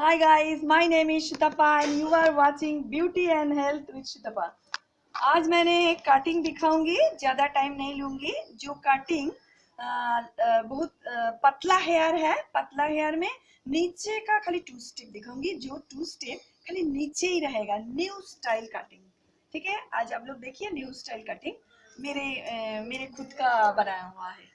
Hi guys, my name is Shitapa and you are watching Beauty and Health with Shitapa। आज मैंने एक cutting दिखाऊंगी, ज़्यादा time नहीं लूंगी। जो कटिंग बहुत पतला हेयर है, पतला हेयर में नीचे का खाली 2 स्टेप दिखाऊंगी। जो 2 स्टेप खाली नीचे ही रहेगा, न्यू स्टाइल कटिंग। ठीक है, आज आप लोग देखिए न्यू स्टाइल कटिंग मेरे खुद का बनाया हुआ है।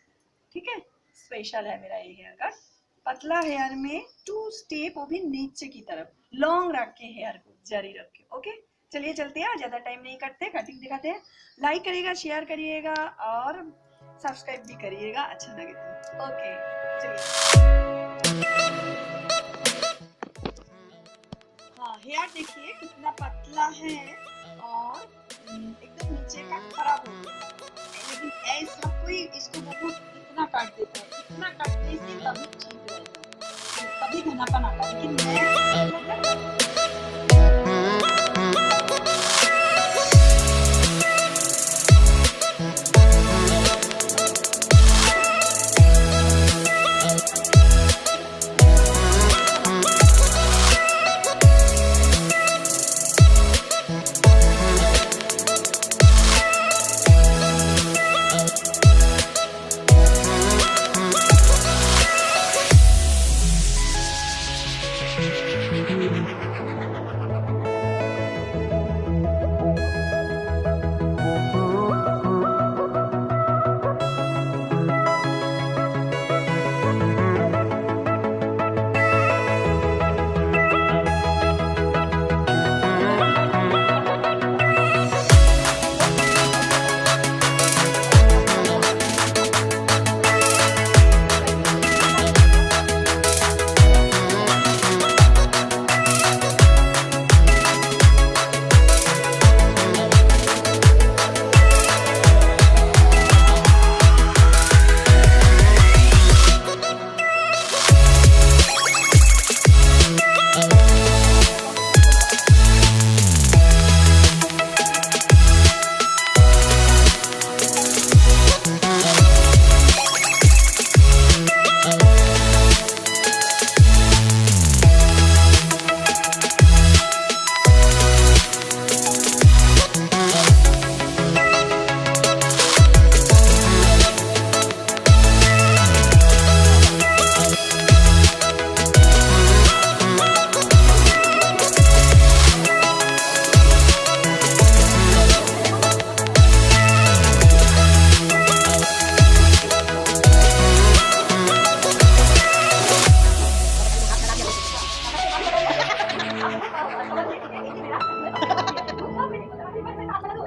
ठीक है, स्पेशल है मेरा ये हेयर कट। पतला हेयर में 2 स्टेप, वो भी नीचे की तरफ, लॉन्ग रख के हेयर को जारी रख के। ओके, चलिए चलते हैं, ज्यादा टाइम नहीं करते, कटिंग दिखाते हैं। लाइक करिएगा, शेयर करिएगा और सब्सक्राइब भी करिएगा, अच्छा लगे तो। ओके चलिए। हाँ, हेयर देखिए कितना पतला है और एकदम नीचे का खराब हो गया। लेकिन ऐसा कोई इसको बहुत इतना काट देता है, इतना काटने से तभी ठीक रहेगा, तभी घनापन आता है। लेकिन मैं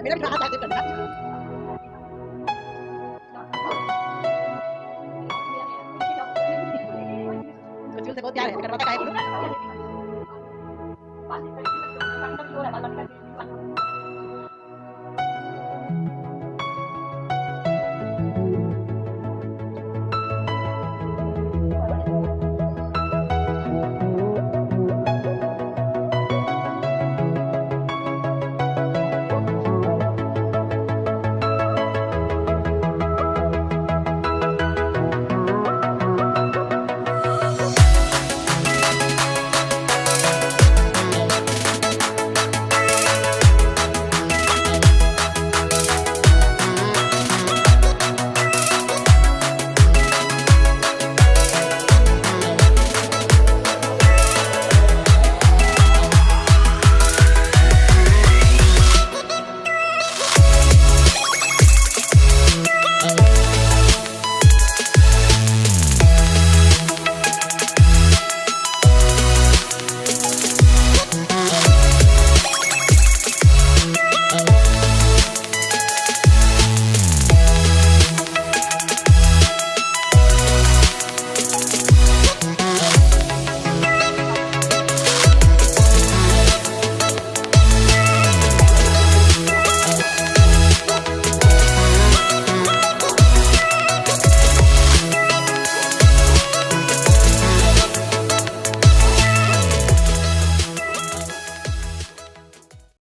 मेरा ग्राहक आके करना बच्चों से बहुत प्यार है, करवाता काहे बोलो।